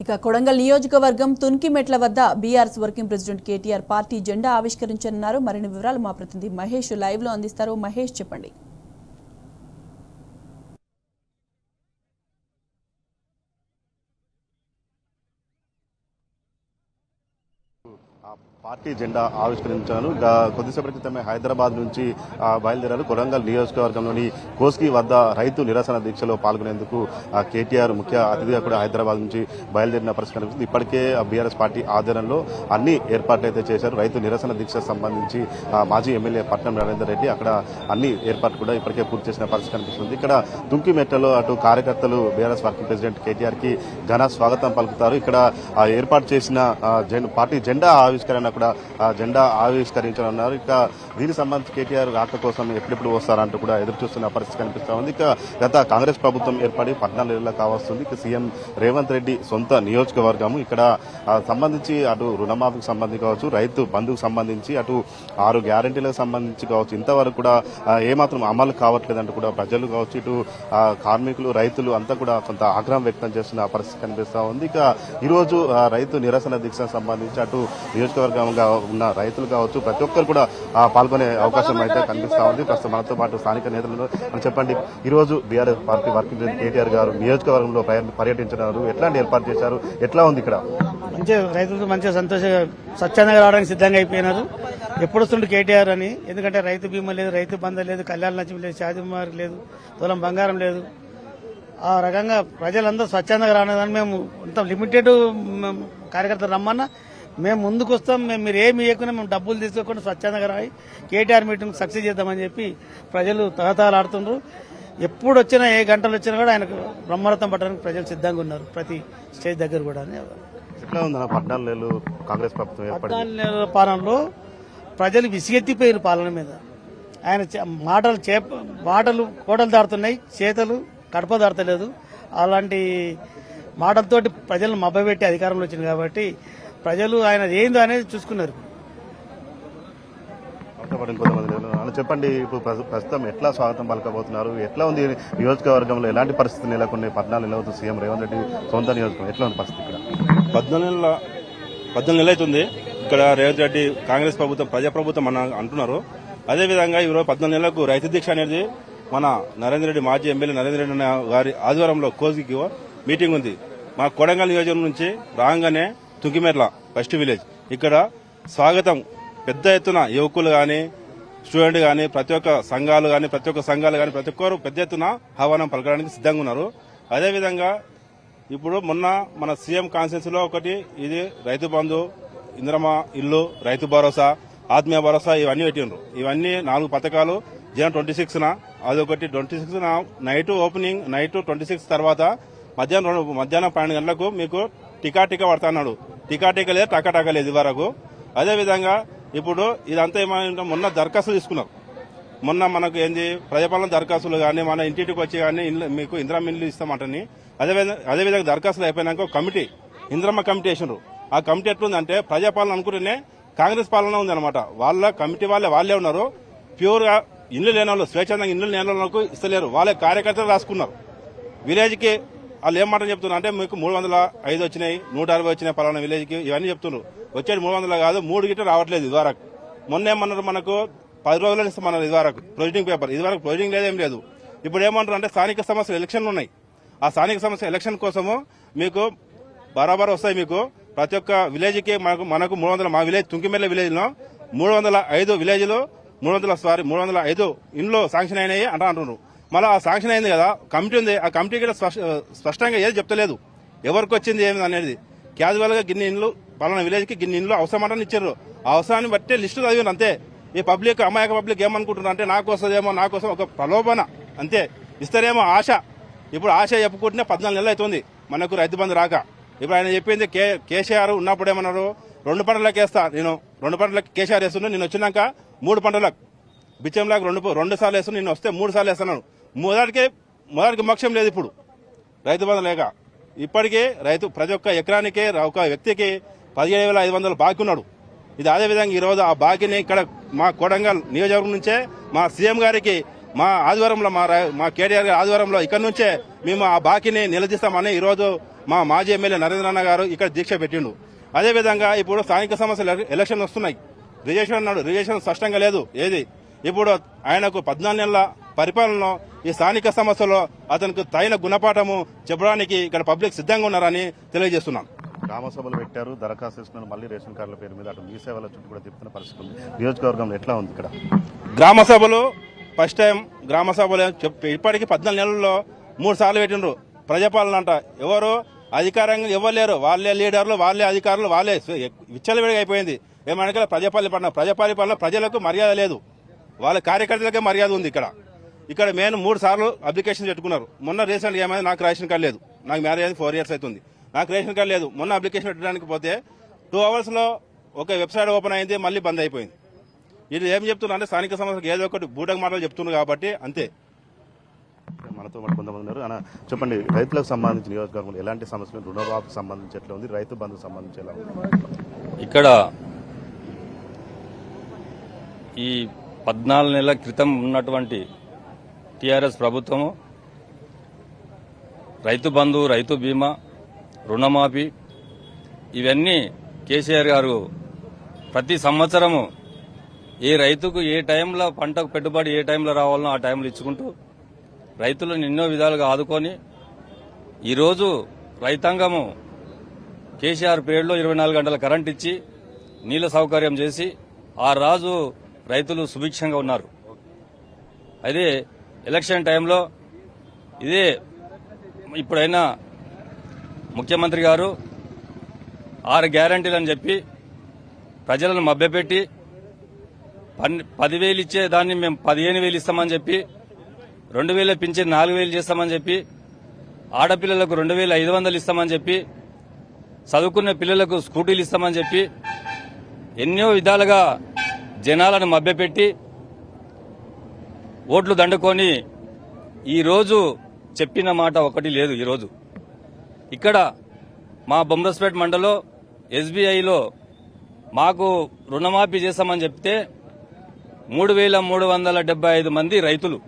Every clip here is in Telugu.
ఇక కొడంగల్ నియోజకవర్గం తున్కిమెట్ల వద్ద BRS working president KTR party జెండా ఆవిష్కరించనున్నారు. మరిన్ని వివరాలు మా ప్రతినిధి మహేష్ లైవ్ లో అందిస్తారు. మహేష్, చెప్పండి. పార్టీ జెండా ఆవిష్కరించారు. కొద్దిసేపటి క్రితమే హైదరాబాద్ నుంచి బయలుదేరారు. కొడంగల్ నియోజకవర్గంలోని కోస్గి వద్ద రైతు నిరసన దీక్షలో పాల్గొనేందుకు కేటీఆర్ ముఖ్య అతిథిగా కూడా హైదరాబాద్ నుంచి బయలుదేరిన పరిస్థితి కనిపిస్తుంది. ఇప్పటికే బీఆర్ఎస్ పార్టీ ఆధ్వర్యంలో అన్ని ఏర్పాట్లు అయితే చేశారు. రైతు నిరసన దీక్షకు సంబంధించి మాజీ ఎమ్మెల్యే పట్నం నరేందర్ రెడ్డి అక్కడ అన్ని ఏర్పాట్లు కూడా ఇప్పటికే పూర్తి చేసిన పరిస్థితి కనిపిస్తుంది. ఇక్కడ తుంకిమెట్టలో అటు కార్యకర్తలు బీఆర్ఎస్ వర్కింగ్ ప్రెసిడెంట్ కేటీఆర్ కి ఘన స్వాగతం పలుకుతారు. ఇక్కడ ఏర్పాటు చేసిన పార్టీ జెండా ఆవిష్కరణ కూడా జెండా ఆవిష్కరించనున్నారు. ఇక దీనికి సంబంధించి కేటీఆర్ రాక కోసం ఎప్పుడెప్పుడు వస్తారంటూ కూడా ఎదురు చూస్తున్న పరిస్థితి కనిపిస్తా ఉంది. ఇక గత కాంగ్రెస్ ప్రభుత్వం ఏర్పడి 14 నెలల కావస్తుంది. ఇక సీఎం రేవంత్ రెడ్డి సొంత నియోజకవర్గము. ఇక్కడ సంబంధించి అటు రుణమాఫీకి సంబంధించి కావచ్చు, రైతు బంధుకు సంబంధించి, అటు 6 గ్యారంటీలకు సంబంధించి కావచ్చు, ఇంతవరకు కూడా ఏమాత్రం అమలు కావట్లేదంటూ కూడా ప్రజలు కావచ్చు, ఇటు కార్మికులు, రైతులు అంతా కూడా కొంత ఆగ్రహం వ్యక్తం చేస్తున్న పరిస్థితి కనిపిస్తా ఉంది. ఇక ఈరోజు రైతు నిరసన దీక్షకు సంబంధించి అటు నియోజకవర్గంగా ఉన్న రైతులు కావచ్చు, ప్రతి ఒక్కరు కూడా పాల్గొనే అవకాశం అయితే కనిపిస్తా ఉంది. ప్రస్తుతం మనతో పాటు స్థానిక నేతలు చెప్పండి, ఈ రోజు BRS party working president KTR గారు నియోజకవర్గంలో పర్యటించినారు. ఎట్లాంటి ఏర్పాటు చేశారు, ఎట్లా ఉంది ఇక్కడ? మంచిగా రైతులతో మంచిగా సంతోషంగా స్వచ్ఛందంగా రావడానికి సిద్ధంగా అయిపోయినారు. ఎప్పుడు వస్తుండే కేటీఆర్ అని, ఎందుకంటే రైతు బీమా లేదు, రైతు బంధు లేదు, కళ్యాణ లక్ష్మి లేదు, షాదీమార్ లేదు, తులం బంగారం లేదు. ఆ రకంగా ప్రజలందరూ స్వచ్ఛందంగా రావడానికి మేము ఇంత లిమిటెడ్ కార్యకర్తలు రమ్మన్నా మేము ముందుకు వస్తాం. మీరు ఏమి ఇవ్వకుండా మేము డబ్బులు తీసుకోకుండా స్వచ్ఛందంగా రాయి కేటీఆర్ మీటింగ్ సక్సెస్ చేద్దామని చెప్పి ప్రజలు తహతహలాడుతున్నారు. ఎప్పుడు వచ్చినా, ఏ గంటలు వచ్చినా కూడా ఆయనకు బ్రహ్మరథం పట్టడానికి ప్రజలు సిద్ధంగా ఉన్నారు. ప్రతి స్టేజ్ దగ్గర కూడా. ఎట్లా ఉంది 14 నెలలు కాంగ్రెస్ ప్రభుత్వం 14 నెలల పాలనలో ప్రజలు విసిగెత్తిపోయారు పాలన మీద. ఆయన మాటలు కోటలు దాడుతున్నాయి, చేతలు కడప దాడతలేదు. అలాంటి మాటలతోటి ప్రజలను మభ్యపెట్టి అధికారంలో వచ్చింది కాబట్టి ప్రజలు ఆయన ఏందో అనేది చూసుకున్నారు. చెప్పండి, ఇప్పుడు ప్రస్తుతం ఎట్లా స్వాగతం పలకబోతున్నారు? ఎట్లా ఉంది నియోజకవర్గంలో? ఎలాంటి పరిస్థితి నెలకొన్నాయి? 14 నెలలు అవుతుంది సీఎం రేవంత్ రెడ్డి సొంత నియోజకవర్గం. ఎట్లా ఉంది పరిస్థితి ఇక్కడ? 14 నెలలు అవుతుంది ఇక్కడ రేవంత్ రెడ్డి కాంగ్రెస్ ప్రభుత్వం ప్రజాప్రభుత్వం అని అంటున్నారు. అదేవిధంగా ఈరోజు 14 నెలలకు రైతు దీక్ష అనేది మన నరేందర్ రెడ్డి, మాజీ ఎమ్మెల్యే నరేందర్ రెడ్డి గారి ఆధ్వర్యంలో కోస్గికి మీటింగ్ ఉంది. మా కొడంగల్ నియోజకవర్గం నుంచి రాగానే తుంకిమెట్ల ఫస్ట్ విలేజ్ ఇక్కడ స్వాగతం పెద్ద ఎత్తున యువకులు గాని, స్టూడెంట్ గాని, ప్రతి ఒక్క సంఘాలు గాని, ప్రతి ఒక్కరు పెద్ద ఎత్తున ఆహ్వానం పలకడానికి సిద్ధంగా ఉన్నారు. అదేవిధంగా ఇప్పుడు మొన్న మన సీఎం కాన్ఫరెన్స్ లో ఒకటి ఇది రైతు బంధు, ఇంద్రమ ఇల్లు, రైతు భరోసా, ఆత్మీయ భరోసా ఇవన్నీ పెట్టిండ్రు. ఇవన్నీ 4 పథకాలు జనవరి 26న అదొకటి. 26న నైట్ ఓపెనింగ్, నైట్ 26 తర్వాత మధ్యాహ్నం 12 గంటలకు మీకు టికా పడతా అన్నాడు. టికా లేదు, టకా లేదు వరకు. అదేవిధంగా ఇప్పుడు ఇదంతా ఏమైనా మొన్న దరఖాస్తులు తీసుకున్నారు. మొన్న మనకు ఏంది ప్రజాపాలన దరఖాస్తులు కానీ, మన ఇంటికి వచ్చి కానీ మీకు ఇందిరమ్మ ఇల్లు ఇస్తామంటని. అదేవిధంగా దరఖాస్తులు అయిపోయినాక కమిటీ, ఇందిరమ్మ కమిటీ వేసినారు. ఆ కమిటీ ఎట్లుందంటే ప్రజాపాలన అనుకుంటేనే కాంగ్రెస్ పాలన ఉంది అనమాట. వాళ్ళ కమిటీ వాళ్ళే ఉన్నారు. ప్యూర్ గా ఇల్లు లేని వాళ్ళు, స్వేచ్ఛందంగా ఇల్లు లేని వాళ్ళకు ఇస్తలేరు. వాళ్ళే కార్యకర్తలు రాసుకున్నారు. విలేజ్ కి వాళ్ళు ఏం మాట చెప్తున్నారు అంటే మీకు 305 వచ్చినాయి, 160 వచ్చినాయి పలానా విలేజ్ కి, ఇవన్నీ చెప్తున్నారు. వచ్చేది 300 కాదు, 3 గిట్ట రావట్లేదు ఇదివరకు. మొన్న ఏమన్నారు, మనకు 10 రోజుల్లో ఇస్తామన్నారు ఇదివరకు ప్రొసీడింగ్ పేపర్. ఇదివరకు ప్రొసీడింగ్ లేదేం లేదు. ఇప్పుడు ఏమంటారు అంటే స్థానిక సమస్యలు ఎలక్షన్లు ఉన్నాయి. ఆ స్థానిక సమస్య ఎలక్షన్ కోసము మీకు బరాబర్ వస్తాయి. మీకు ప్రతి ఒక్క విలేజ్ కి మనకు 300, మా విలేజ్ తుంకిమెల్ల విలేజ్ లో 305 విలేజ్లు 305 ఇండ్లు శాంక్షన్ అయినాయి అంటున్నారు. మళ్ళీ ఆ శాంక్షన్ అయింది కదా, కమిటీ ఉంది. ఆ కమిటీ కూడా స్పష్టంగా ఏది చెప్తలేదు ఎవరికి వచ్చింది ఏమి అనేది. క్యాజువల్ గా గిన్ని ఇండ్లు పలానా విలేజ్ కి గిన్ని ఇండ్లు అవసరమంటని ఇచ్చారు. ఆ అవసరాన్ని బట్టి లిస్టు చదివారు అంతే. ఈ పబ్లిక్, అమాయక పబ్లిక్ ఏమనుకుంటున్నారు అంటే నాకు వస్తుందేమో, నా కోసం ఒక ప్రలోభన అంతే. ఇస్తారేమో ఆశ. ఇప్పుడు ఆశ చెప్పుకుంటేనే 14 నెలలు అవుతుంది మనకు రైతు బంధు రాక. ఇప్పుడు ఆయన చెప్పింది కేసీఆర్ ఉన్నప్పుడు ఏమన్నారు, 2 పంటలకు వేస్తా నేను, 2 పంటలకు కేసీఆర్ వేస్తున్నా, నేను వచ్చినాక 3 పంటలకు బిచ్చంలాగా 2 సార్లు వేస్తున్నా, నేను వస్తే 3 సార్లు వేస్తున్నాను. మొదటికి మోక్షం లేదు ఇప్పుడు రైతు బంధు లేక. ఇప్పటికే ప్రతి ఒక్క ఎకరానికి ఒక వ్యక్తికి 17,500 బాకీ ఉన్నాడు. ఇది అదేవిధంగా ఈరోజు ఆ బాకీని ఇక్కడ మా కొడంగల్ నియోజకవర్గం నుంచే మా సీఎం గారికి మా ఆదివారంలో మా కేటీఆర్ గారి ఆదివారంలో ఇక్కడ నుంచే మేము ఆ బాకీని నిలదీస్తామని ఈరోజు మా మాజీ ఎమ్మెల్యే నరేంద్రన్న గారు ఇక్కడ దీక్ష పెట్టిండు. అదేవిధంగా ఇప్పుడు స్థానిక సంస్థలు ఎలక్షన్ వస్తున్నాయి. రిజర్వేషన్ అన్నాడు, రిజర్వేషన్ స్పష్టంగా లేదు ఏది. ఇప్పుడు ఆయనకు 14 నెలల పరిపాలనలో ఈ స్థానిక సమస్యలో అతనికి తగిన గుణపాఠము చెప్పడానికి ఇక్కడ పబ్లిక్ సిద్ధంగా ఉన్నారని తెలియజేస్తున్నాం. గ్రామ సభలు పెట్టారు, దరఖాస్తు చేసుకున్నారు, మళ్ళీ రేషన్ కార్డుల పేరు మీద అటు మీ సేవల చుట్టూ కూడా తిప్పుతున్న పరిస్థితి ఉంది. నియోజకవర్గంలో ఎట్లా ఉంది ఇక్కడ గ్రామ సభలు? ఫస్ట్ టైం గ్రామ సభలు ఇప్పటికీ 14 నెలల్లో 3 సార్లు పెట్టిండ్రు. ప్రజాపాలన అంట ఎవరు అధికారంగా ఎవరు లేరు, వాళ్ళే లీడర్లు, వాళ్ళే అధికారులు, వాళ్ళే విచ్చలవిడిగా అయిపోయింది. ఏమనగా ప్రజాపాలన ప్రజలకు మర్యాద లేదు, వాళ్ళ కార్యకర్తలకే మర్యాద ఉంది. ఇక్కడ మేము 3 సార్లు అప్లికేషన్ పెట్టుకున్నారు. మొన్న రీసెంట్గా ఏమైంది, నాకు రేషన్ కార్డు లేదు, నాకు మ్యారేజ్ అయింది 4 ఇయర్స్ అవుతుంది, నాకు రేషన్ కార్డు లేదు. మొన్న అప్లికేషన్ పెట్టడానికి పోతే 2 hours లో ఒక వెబ్సైట్ ఓపెన్ అయింది, మళ్ళీ బంద్ అయిపోయింది. ఇది ఏం చెప్తున్నా అంటే స్థానిక సమస్యలకు ఏదో ఒకటి బూటక మాటలు చెప్తున్నారు కాబట్టి అంతే. మనతో పాటు కొంతమంది ఉన్నారు. అన్న చెప్పండి, రైతులకు సంబంధించి నియోజకవర్గంలో ఎలాంటి సమస్యలు, రుణమాఫీకి సంబంధించి ఎట్లా ఉంది, రైతు బంధుకు సంబంధించి ఎలా ఉంది? ఇక్కడ ఈ 14 నెలల క్రితం ఉన్నటువంటి టీఆర్ఎస్ ప్రభుత్వము రైతు బంధు, రైతు బీమా, రుణమాఫీ ఇవన్నీ కేసీఆర్ గారు ప్రతి సంవత్సరము ఏ రైతుకు ఏ టైంలో పంటకు పెట్టుబడి ఏ టైంలో రావాలనో ఆ టైంలో ఇచ్చుకుంటూ రైతులను ఎన్నో విధాలుగా ఆదుకొని ఈరోజు రైతాంగము కేసీఆర్ పేరులో 24 గంటల కరెంట్ ఇచ్చి నీళ్ల సౌకర్యం చేసి ఆ రాజు రైతులు సుభిక్షంగా ఉన్నారు. అదే ఎలక్షన్ టైంలో ఇదే ఇప్పుడైనా ముఖ్యమంత్రి గారు 6 గ్యారంటీలు అని చెప్పి ప్రజలను మభ్యపెట్టి 10,000 ఇచ్చే దాన్ని మేము 15,000 ఇస్తామని చెప్పి 2,000 పింఛన్ 4,000 చేస్తామని చెప్పి ఆడపిల్లలకు 2,500 ఇస్తామని చెప్పి చదువుకున్న పిల్లలకు స్కూటీలు ఇస్తామని చెప్పి ఎన్నో విధాలుగా జనాలను మభ్యపెట్టి ఓట్లు దండుకొని ఈరోజు చెప్పిన మాట ఒకటి లేదు. ఈరోజు ఇక్కడ మా బొమ్మరస్పేట మండలంలో ఎస్బీఐలో మాకు రుణమాఫీ చేస్తామని చెప్తే 3,375 మంది రైతులు,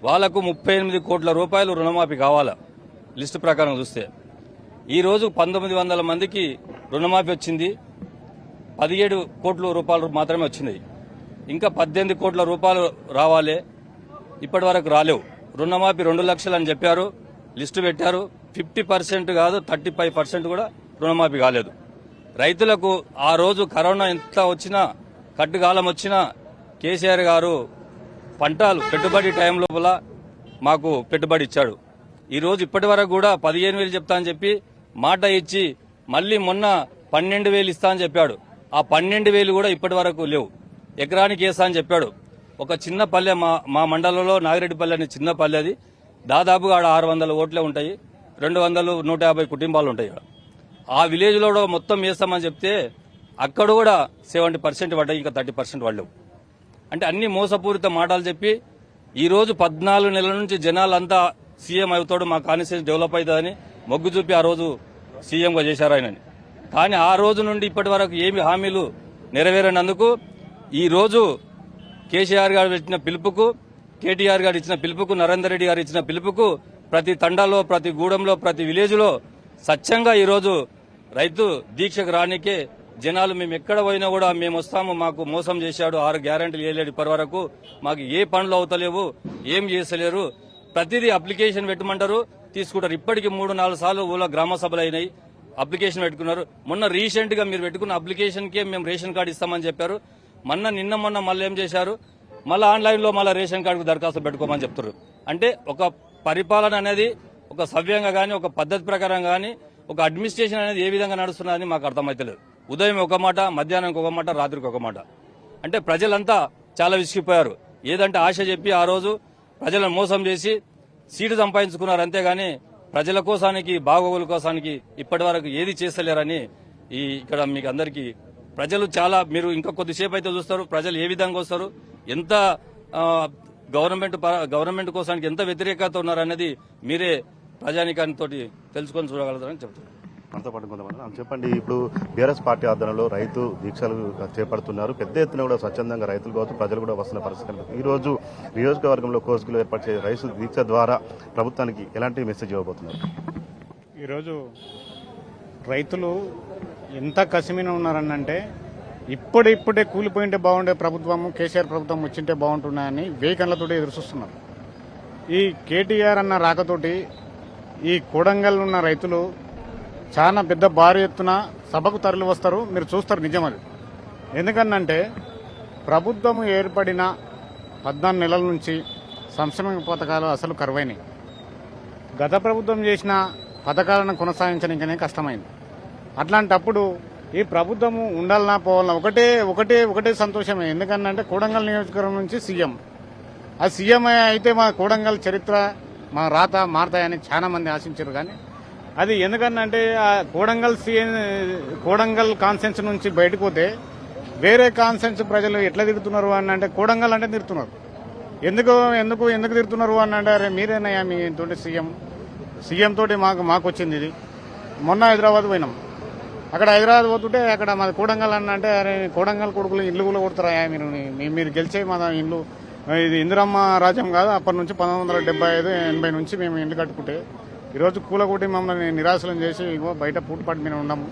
వాళ్లకు 38 కోట్ల రూపాయలు రుణమాఫీ కావాలా లిస్టు ప్రకారం చూస్తే. ఈరోజు 1900 మందికి రుణమాఫీ వచ్చింది, 17 కోట్ల రూపాయలు మాత్రమే వచ్చినాయి. ఇంకా 18 కోట్ల రూపాయలు రావాలి, ఇప్పటి వరకు రాలేవు. రుణమాఫీ 2 లక్షలు అని చెప్పారు, లిస్టు పెట్టారు. 50% కాదు 35% కూడా రుణమాఫీ కాలేదు. రైతులకు ఆ రోజు కరోనా ఎంత వచ్చినా కట్టుకాలం వచ్చినా కేసీఆర్ గారు పంటలు పెట్టుబడి టైం లోపల మాకు పెట్టుబడి ఇచ్చాడు. ఈ రోజు ఇప్పటి వరకు కూడా 15,000 చెప్తా అని చెప్పి మాట ఇచ్చి మళ్లీ మొన్న 12,000 ఇస్తా అని చెప్పాడు. ఆ 12,000 కూడా ఇప్పటి వరకు లేవు. ఎకరానికి వేస్తా అని చెప్పాడు. ఒక చిన్న పల్లె మా మండలంలో నాగిరెడ్డిపల్లె అని చిన్న పల్లె, అది దాదాపుగా ఆడ 600 ఓట్లే ఉంటాయి, 200, 150 కుటుంబాలు ఉంటాయి. ఆ విలేజ్ లో మొత్తం వేస్తామని చెప్తే అక్కడ కూడా 70% పడ్డాయి, ఇంకా 30% పడలేవు. అంటే అన్ని మోసపూరిత మాటలు చెప్పి ఈ రోజు 14 నెలల నుంచి జనాలంతా సీఎం అవుతాడు, మా కాన్స్టిట్యూన్సీ డెవలప్ అవుతుందని మొగ్గు చూపి ఆ రోజు సీఎంగా చేశారు ఆయనని. కానీ ఆ రోజు నుండి ఇప్పటి వరకు ఏమి హామీలు నెరవేరనందుకు ఈ రోజు కేసీఆర్ గారు ఇచ్చిన పిలుపుకు, కేటీఆర్ గారు ఇచ్చిన పిలుపుకు, నరేందర్ రెడ్డి గారు ఇచ్చిన పిలుపుకు ప్రతి తండాలో, ప్రతి గూడెంలో, ప్రతి విలేజ్ లో స్వచ్ఛంగా ఈరోజు రైతు దీక్షకు రానికే జనాలు మేము ఎక్కడ పోయినా కూడా మేము వస్తాము, మాకు మోసం చేశాడు, 6 గ్యారెంటీలు వేయలేడు, ఇప్పటి వరకు మాకు ఏ పనులు అవుతలేవు, ఏం చేస్తలేరు, ప్రతిదీ అప్లికేషన్ పెట్టమంటారు, తీసుకుంటారు. ఇప్పటికీ 3-4 సార్లు ఊళ్ళో గ్రామ సభలు అయినాయి, అప్లికేషన్ పెట్టుకున్నారు. మొన్న రీసెంట్ గా మీరు పెట్టుకున్న అప్లికేషన్ కే మేము రేషన్ కార్డు ఇస్తామని చెప్పారు. నిన్న మొన్న మళ్ళీ ఏం చేశారు, మళ్ళీ ఆన్లైన్ లో మళ్ళీ రేషన్ కార్డుకు దరఖాస్తు పెట్టుకోమని చెప్తారు. అంటే ఒక పరిపాలన అనేది ఒక సవ్యంగా గానీ, ఒక పద్ధతి ప్రకారం గానీ, ఒక అడ్మినిస్ట్రేషన్ అనేది ఏ విధంగా నడుస్తున్నదని మాకు అర్థమైతలేదు. ఉదయం ఒక మాట, మధ్యాహ్నం ఒక మాట, రాత్రికి ఒక మాట. అంటే ప్రజలంతా చాలా విసిగిపోయారు. ఏదంటే ఆశ చెప్పి ఆ రోజు ప్రజలను మోసం చేసి సీటు సంపాదించుకున్నారు, అంతేగాని ప్రజల కోసానికి, బాగోగుల కోసానికి ఇప్పటి వరకు ఏది చేస్తలేరని ఇక్కడ మీకు అందరికీ ప్రజలు చాలా, మీరు ఇంకా కొద్దిసేపు అయితే చూస్తారు ప్రజలు ఏ విధంగా వస్తారు, ఎంత గవర్నమెంట్ కోసానికి ఎంత వ్యతిరేకత ఉన్నారనేది మీరే ప్రజానికానితోటి తెలుసుకొని చూడగలుగుతారని చెప్తున్నారు. మనతో పాటు కొంతమంది చెప్పండి, ఇప్పుడు బీఆర్ఎస్ పార్టీ ఆధ్వర్యంలో రైతు దీక్షలు చేపడుతున్నారు. పెద్ద ఎత్తున కూడా స్వచ్ఛందంగా రైతులు కావచ్చు, ప్రజలు కూడా వస్తున్న పరిస్థితి కనిపిస్తుంది. ఈ రోజు నియోజకవర్గంలో కోస్గిలో ఏర్పాటు చేసే రైతు దీక్ష ద్వారా ప్రభుత్వానికి ఎలాంటి మెసేజ్ ఇవ్వబోతున్నారు? ఈరోజు రైతులు ఎంత కసిమిన ఉన్నారనంటే ఇప్పుడే కూలిపోయింటే బాగుండే ప్రభుత్వము, కేసీఆర్ ప్రభుత్వం వచ్చింటే బాగుంటున్నాయని వేకన్లతో ఎదురుచూస్తున్నారు. ఈ కేటీఆర్ అన్న రాకతోటి ఈ కొడంగల్ ఉన్న రైతులు చాలా పెద్ద భారీ ఎత్తున సభకు తరలి వస్తారు. మీరు చూస్తారు, నిజమది. ఎందుకనంటే ప్రభుత్వం ఏర్పడిన 14 నెలల నుంచి సంక్షేమ పథకాలు అసలు కరువైనాయి. గత ప్రభుత్వం చేసిన పథకాలను కొనసాగించడానికనే కష్టమైంది. అట్లాంటప్పుడు ఈ ప్రభుత్వము ఉండాలన్నా పోవాలన్నా ఒకటే సంతోషమే. ఎందుకనంటే కొడంగల్ నియోజకవర్గం నుంచి సీఎం, ఆ సీఎం అయితే మా కొడంగల్ చరిత్ర, మా రాత మారతాయని చాలా మంది ఆశించారు. కానీ అది ఎందుకనంటే ఆ కొడంగల్ కాన్సెన్స్ నుంచి బయటకు పోతే వేరే కాన్సెన్స్ ప్రజలు ఎట్లా తిడుతున్నారు అని అంటే కొడంగల్ అంటే తిడుతున్నారు. ఎందుకు తిడుతున్నారు అని అంటే అరే మీరేనయ్యా మీ తోటి సీఎం తోటి మాకు వచ్చింది ఇది. మొన్న హైదరాబాద్ పోయినాం, అక్కడ హైదరాబాద్ పోతుంటే అక్కడ మాది కొడంగల్ అని అంటే అరే కొడంగల్ కొడుకులు ఇల్లు కూడా కొడుతారా మీరు గెలిచే మా ఇల్లు ఇది ఇందిరమ్మ రాజ్యం కాదు. అప్పటి నుంచి 1975-80 నుంచి మేము ఇల్లు కట్టుకుంటే ఈరోజు కూలగొట్టి మమ్మల్ని నిరాశలం చేసి ఇగో బయట పూటపాటు మీద ఉన్నాము.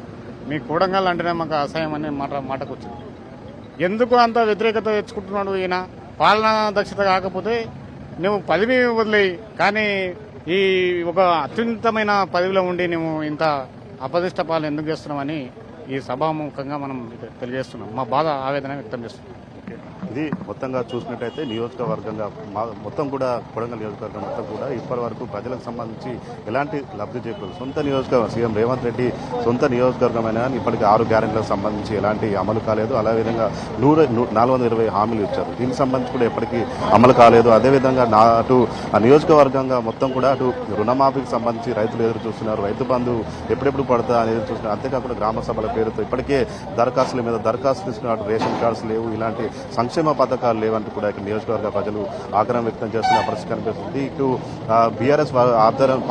మీ కొడంగల్ అంటేనే మాకు అసహ్యం అనే మాటకు వచ్చింది. ఎందుకు అంత వ్యతిరేకత తెచ్చుకుంటున్నాడు ఈయన? పాలనా దక్షత కాకపోతే నువ్వు పదవి వదిలేయి, కానీ ఈ ఒక అత్యున్నతమైన పదవిలో ఉండి నువ్వు ఇంత అపదిష్ట పాలన ఎందుకు చేస్తున్నామని ఈ సభాముఖంగా మనం తెలియజేస్తున్నాం. మా బాధ ఆవేదన వ్యక్తం చేస్తున్నాం. ఇది మొత్తంగా చూసినట్టయితే నియోజకవర్గంగా మొత్తం కూడా కొడంగల్ నియోజకవర్గం మొత్తం కూడా ఇప్పటి వరకు ప్రజలకు సంబంధించి ఎలాంటి లబ్ధి చేకూరదు. సొంత నియోజకవర్గం సీఎం రేవంత్ రెడ్డి సొంత నియోజకవర్గమైన ఇప్పటికీ 6 గ్యారెంటీలకు సంబంధించి ఎలాంటి అమలు కాలేదు. అదేవిధంగా 420 హామీలు ఇచ్చారు, దీనికి సంబంధించి కూడా ఎప్పటికీ అమలు కాలేదు. అదేవిధంగా అటు ఆ నియోజకవర్గంగా మొత్తం కూడా అటు రుణమాఫీకి సంబంధించి రైతులు ఎదురు చూస్తున్నారు, రైతు బంధు ఎప్పుడెప్పుడు పడతా అని ఎదురు చూస్తున్నారు. అంతేకాకుండా గ్రామ సభల పేరుతో ఇప్పటికే దరఖాస్తుల మీద దరఖాస్తు తీసుకున్న రేషన్ కార్డ్స్ లేవు, ఇలాంటి సంక్షేమ పథకాలు లేవంటూ కూడా ఇక్కడ నియోజకవర్గ ప్రజలు ఆగ్రహం వ్యక్తం చేస్తున్న పరిస్థితి కనిపిస్తుంది. ఇటు బీఆర్ఎస్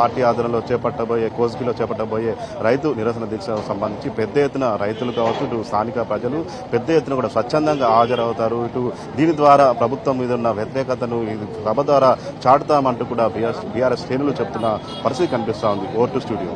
పార్టీ ఆధ్వర్యంలో చేపట్టబోయే కోస్గిలో చేపట్టబోయే రైతు నిరసన దీక్షకు సంబంధించి పెద్ద ఎత్తున రైతులు కావచ్చు, ఇటు స్థానిక ప్రజలు పెద్ద ఎత్తున కూడా స్వచ్ఛందంగా హాజరవుతారు. ఇటు దీని ద్వారా ప్రభుత్వం మీద ఉన్న వ్యతిరేకతను సభ ద్వారా చాటుతామంటూ కూడా బీఆర్ఎస్ శ్రేణులు చెప్తున్న పరిస్థితి కనిపిస్తూ ఉంది. Over to studio.